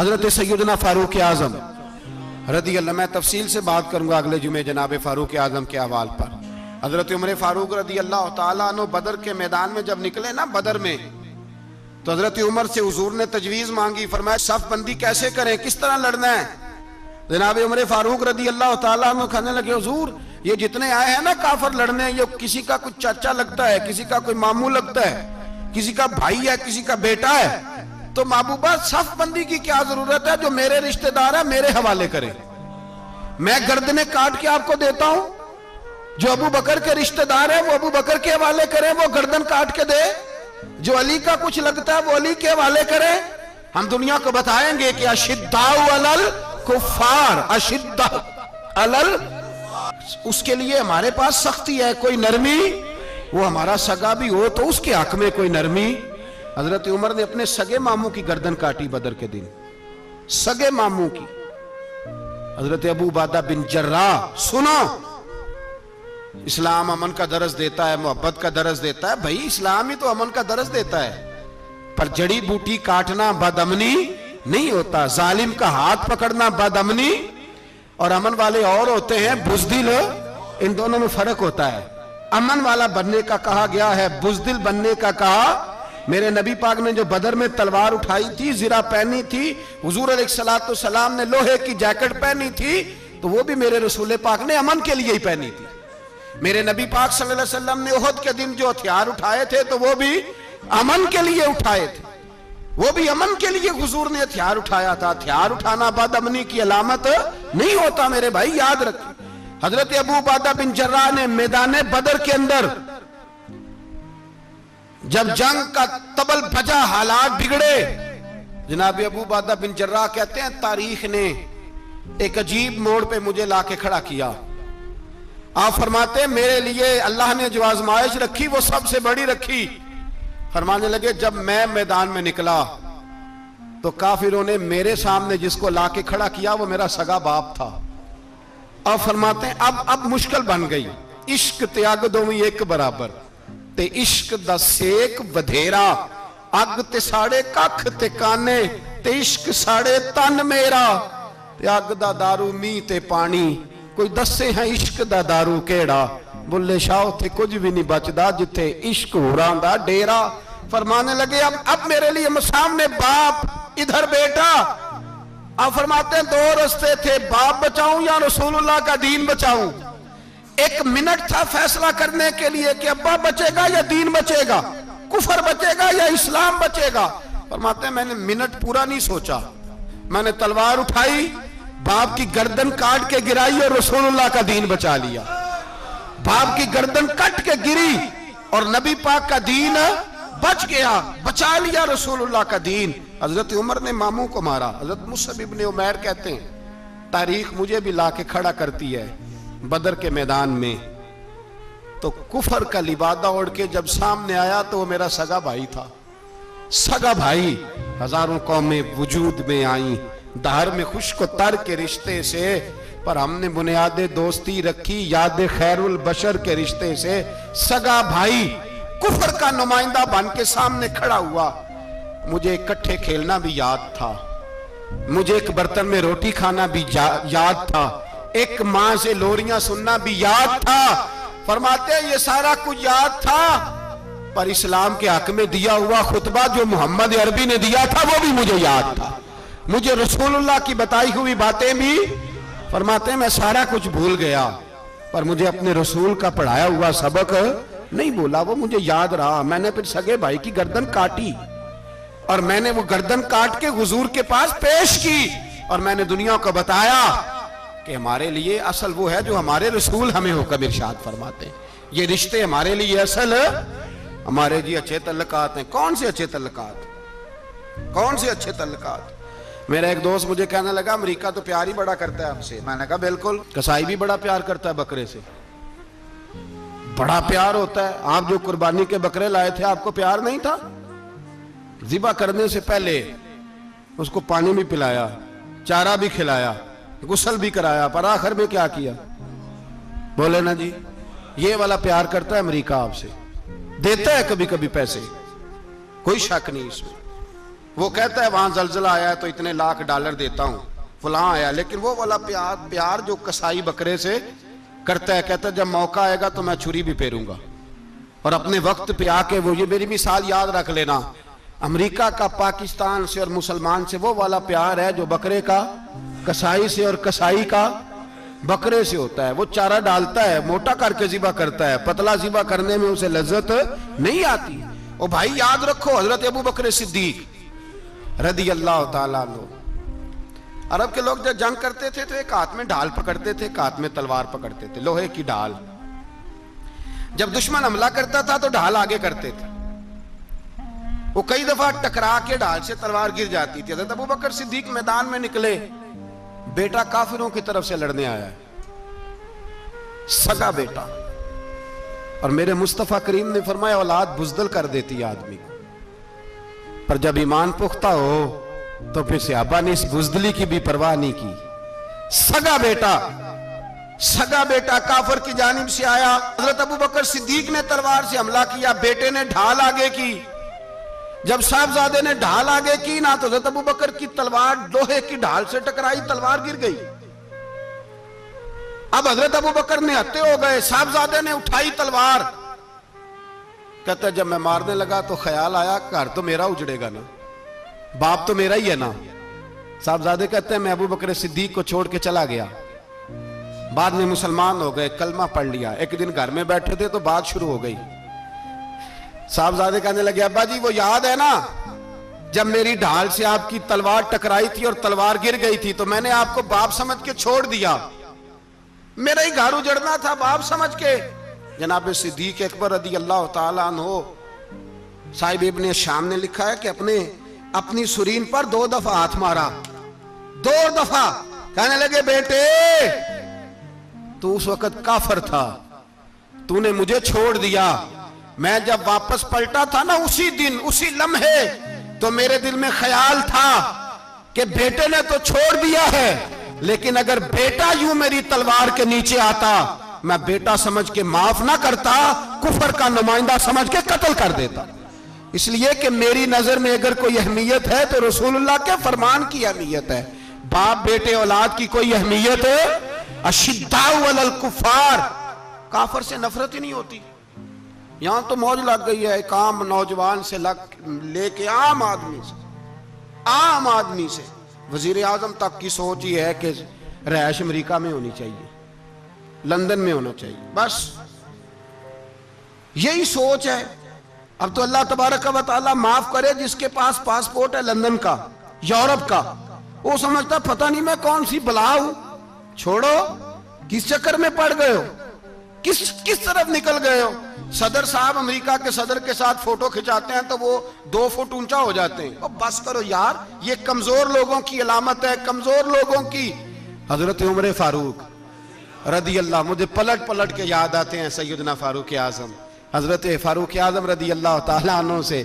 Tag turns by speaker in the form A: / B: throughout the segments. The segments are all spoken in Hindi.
A: हजरत सैयदना फारूक आजम रदी अल्लाह, मैं तफसील से बात करूंगा अगले जुमे जनाब फारूक आजम के हवाल पर। हजरत उमर फारूक रदी अल्लाह तआला अन्हु बदर के मैदान में जब निकले ना, बदर में, तो हजरत उमर से हुजूर ने तजवीज मांगी, फरमाया सफ बंदी कैसे करें, किस तरह लड़ना है। जनाब उमर फारूक रदी अल्लाह तआला अन्हु कहने लगे, हुजूर ये जितने आए हैं ना काफिर लड़ने, ये किसी का कुछ चाचा लगता है, किसी का कोई मामू लगता है, किसी का भाई है, किसी का बेटा है, तो महबूबा सफ बंदी की क्या जरूरत है, जो मेरे रिश्तेदार है मेरे हवाले करे, मैं गर्दने काट के आपको देता हूं। जो अबू बकर के रिश्तेदार है वो अबू बकर के हवाले करे, वो गर्दन काट के दे। जो अली का कुछ लगता है वो अली के हवाले करे। हम दुनिया को बताएंगे कि अशिद्दाउ अलल कुफ्फार, अशिद्दा अलल, उसके लिए हमारे पास सख्ती है, कोई नरमी। वो हमारा सगा भी हो तो उसके हक में कोई नरमी। हजरत उमर ने अपने सगे मामू की गर्दन काटी बदर के दिन, सगे मामू की। हजरत अबू उबादा बिन जर्राह, सुनो, इस्लाम अमन का दरस देता है, मोहब्बत का दरस देता है। भाई इस्लाम ही तो अमन का दरस देता है, पर जड़ी बूटी काटना बदअमनी नहीं होता। जालिम का हाथ पकड़ना बदअमनी, और अमन वाले और होते हैं बुज़दिल, इन दोनों में फर्क होता है। अमन वाला बनने का कहा गया है, बुज़दिल बनने का कहा। मेरे नबी पाक ने जो बदर में तलवार उठाई थी, जिरा पहनी थी, हुजूर अलैहिस्सलातु सलाम ने लोहे की जैकेट पहनी थी, तो वो भी मेरे रसूल पाक ने अमन के लिए ही पहनी थी। मेरे नबी पाक सल्लल्लाहु अलैहि वसल्लम ने उहद के दिन जो हथियार उठाए थे, तो वो भी अमन के लिए उठाए थे, वो भी अमन के लिए हुजूर ने हथियार उठाया था। हथियार उठाना बदअमनी की अलामत नहीं होता मेरे भाई, याद रखें। हजरत अबू उबादा बिन जर्राह ने मैदान बदर के अंदर जब जंग का तबल बजा, हालात बिगड़े, जनाब अबू उबादा बिन जर्राह कहते हैं तारीख ने एक अजीब मोड़ पे मुझे लाके खड़ा किया। आप फरमाते मेरे लिए अल्लाह ने जो आजमाइश रखी वो सबसे बड़ी रखी। फरमाने लगे जब मैं मैदान में निकला तो काफिरों ने मेरे सामने जिसको लाके खड़ा किया वो मेरा सगा बाप था। अब फरमाते हैं अब मुश्किल बन गई। इश्क त्याग दोवी एक बराबर, ते इश्क दा सेक वधेरा, अग ते साड़े कख ते काने, ते इश्क साड़े तन मेरा, ते अग दा दारू मीं ते पानी, कोई दसे है इश्क दा दारू केड़ा, बुल्ले शाह उथे कुछ भी नहीं बचदा जिथे इश्क होरां दा डेरा। फरमाने लगे अब मेरे लिए सामने बाप, इधर बेटा। अब फरमाते हैं दो रास्ते थे, बाप बचाऊं या रसूलुल्लाह का दीन बचाऊं। एक मिनट था फैसला करने के लिए कि अब्बा बचेगा या दीन बचेगा, कुफर बचेगा या इस्लाम बचेगा। फरमाते हैं मैंने मिनट पूरा नहीं सोचा, मैंने तलवार उठाई, बाप की गर्दन काट के गिराई और रसूलुल्लाह का दीन बचा लिया। बाप की गर्दन कट के गिरी और नबी पाक का दीन बच गया, बचा लिया रसूलुल्लाह का दीन। हजरत उमर ने मामू को मारा। हजरत मुसअब इब्न उमैर कहते हैं तारीख मुझे भी लाके खड़ा करती है बदर के मैदान में, तो कुफर का लिबादा ओढ़ के जब सामने आया तो वो मेरा सगा भाई था। सगा भाई, हजारों कौमें वजूद में आई दहर में खुश्क तर के रिश्ते से, पर हमने बुनियादे दोस्ती रखी याद खैरुल बशर के रिश्ते से। सगा भाई कुफर का नुमाइंदा बन के सामने खड़ा हुआ। मुझे इकट्ठे खेलना भी याद था, मुझे एक बर्तन में रोटी खाना भी याद था, एक मां से लोरियां सुनना भी याद था। फरमाते हैं ये सारा कुछ याद था, पर इस्लाम के हक में दिया हुआ खुतबा जो मोहम्मद अरबी ने दिया था वो भी मुझे याद था। मुझे रसूलुल्लाह की बताई हुई बातें भी, फरमाते हैं मैं सारा कुछ भूल गया, पर मुझे अपने रसूल का पढ़ाया हुआ सबक नहीं भूला, वो मुझे याद रहा। मैंने फिर सगे भाई की गर्दन काटी और मैंने वो गर्दन काट के हुजूर के पास पेश की, और मैंने दुनिया को बताया कि हमारे लिए असल वो है जो हमारे रसूल हमें हुक्म इरशाद फरमाते हैं। ये रिश्ते हमारे लिए असल, हमारे जी अच्छे तल्लुकात हैं। कौन से अच्छे तल्लुकात, कौन से अच्छे तल्लुकात? मेरा एक दोस्त मुझे कहने लगा अमेरिका तो प्यार ही बड़ा करता है हमसे। मैंने कहा बिल्कुल, कसाई भी बड़ा प्यार करता है बकरे से, बड़ा प्यार होता है। आप जो कुर्बानी के बकरे लाए थे आपको प्यार नहीं था? ज़िबा करने से पहले उसको पानी भी पिलाया, चारा भी खिलाया, गुस्ल भी कराया, पर आखिर में क्या किया? बोले ना जी, ये वाला प्यार करता है अमेरिका आपसे, देता है कभी कभी पैसे, कोई शक नहीं इसमें, वो कहता है वहां जलजला आया है तो इतने लाख डॉलर देता हूं, फलां आया, लेकिन वो वाला प्यार जो कसाई बकरे से करता है, कहता है जब मौका आएगा तो मैं छुरी भी फेरूंगा और अपने वक्त पे आके वो, ये मेरी मिसाल याद रख लेना, अमेरिका का पाकिस्तान से और मुसलमान से वो वाला प्यार है जो बकरे का कसाई से और कसाई का बकरे से होता है। वो चारा डालता है, मोटा करके ज़िबा करता है, पतला ज़िबा करने में उसे लज्जत नहीं आती। ओ भाई याद रखो, हजरत अबू बकर सिद्दीक रदी अल्लाह ताला अन्हु, अरब के लोग जब जंग करते थे तो एक हाथ में ढाल पकड़ते थे, एक हाथ में तलवार पकड़ते थे, लोहे की ढाल। जब दुश्मन हमला करता था तो ढाल आगे करते थे, वो कई दफा टकरा के ढाल से तलवार गिर जाती थी। हज़रत अबू बकर सिद्दीक मैदान में निकले, बेटा काफिरों की तरफ से लड़ने आया है, सगा बेटा, और मेरे मुस्तफा करीम ने फरमाया औलाद बुज़दिल कर देती है आदमी को, पर जब ईमान पुख्ता हो तो फिर सहाबा ने इस बुज़दिली की भी परवाह नहीं की। सगा बेटा काफिर की जानिब से आया, हज़रत अबू बकर सिद्दीक ने तलवार से हमला किया, बेटे ने ढाल आगे की। जब साहबजादे ने ढाल आगे की ना तो हज़रत अबू बकर की तलवार लोहे की ढाल से टकराई, तलवार गिर गई। अब हज़रत अबू बकर ने हत्ते हो गए, साहबजादे ने उठाई तलवार, कहते जब मैं मारने लगा तो ख्याल आया घर तो मेरा उजड़ेगा ना, बाप तो मेरा ही है ना। साहबजादे कहते हैं मैं अबू बकर सिद्दीक को छोड़ के चला गया, बाद में मुसलमान हो गए, कलमा पढ़ लिया। एक दिन घर में बैठे थे तो बात शुरू हो गई, साहबजादे कहने लगे अब्बा जी वो याद है ना जब मेरी ढाल से आपकी तलवार टकराई थी और तलवार गिर गई थी तो मैंने आपको बाप समझ के छोड़ दिया, मेरा ही घर उजड़ना था बाप समझ के। जनाब सिद्दीक अकबर रदी अल्लाह ताला अन्हु साहिब इब्ने शाम ने लिखा है कि अपनी सुरीन पर 2 दफा हाथ मारा, 2 दफा, कहने लगे बेटे तू उस वक्त काफर था, तूने मुझे छोड़ दिया, मैं जब वापस पलटा था ना उसी दिन उसी लम्हे तो मेरे दिल में ख्याल था कि बेटे ने तो छोड़ दिया है, लेकिन अगर बेटा यूं मेरी तलवार के नीचे आता मैं बेटा समझ के माफ ना करता, कुफर का नुमाइंदा समझ के कत्ल कर देता। इसलिए कि मेरी नजर में अगर कोई अहमियत है तो रसूलुल्लाह के फरमान की अहमियत है, बाप बेटे औलाद की कोई अहमियत है। अशिद्दाउ अलल कुफार, काफर से नफरत ही नहीं होती। यहां तो मौज लग गई है एक आम नौजवान से लेके आम आदमी से वजीर आजम तक की सोच ही है कि रहायश अमेरिका में होनी चाहिए, लंदन में होना चाहिए, बस यही सोच है। अब तो अल्लाह तबारक व तआला माफ करे जिसके पास पासपोर्ट है लंदन का, यूरोप का, वो समझता पता नहीं मैं कौन सी बला हूं। छोड़ो, किस चक्कर में पड़ गए हो, किस तरफ निकल गए हो। सदर साहब अमेरिका के सदर के साथ फोटो खिंचाते हैं तो वो 2 फुट ऊंचा हो जाते हैं। अब बस करो यार, ये कमजोर लोगों की अलामत है, कमजोर लोगों की। हजरत उमर फारूक रदी अल्लाह, मुझे पलट पलट के याद आते हैं सैयदना फारूक आजम, हजरत फारूक आजम रदी अल्लाह ताला अन्हु से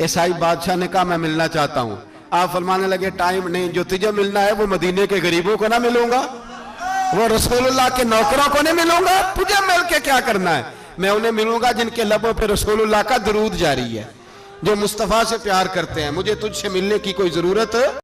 A: ईसाई बादशाह ने कहा मैं मिलना चाहता हूं। आप फरमाने लगे टाइम नहीं, जो तुझे मिलना है वो मदीने के गरीबों को ना मिलूंगा, वो रसूलुल्लाह के नौकरों को नहीं मिलूंगा, तुझे मिल के क्या करना है। मैं उन्हें मिलूंगा जिनके लबों पे रसूलुल्लाह का दरूद जारी है, जो मुस्तफा से प्यार करते हैं। मुझे तुझसे मिलने की कोई जरूरत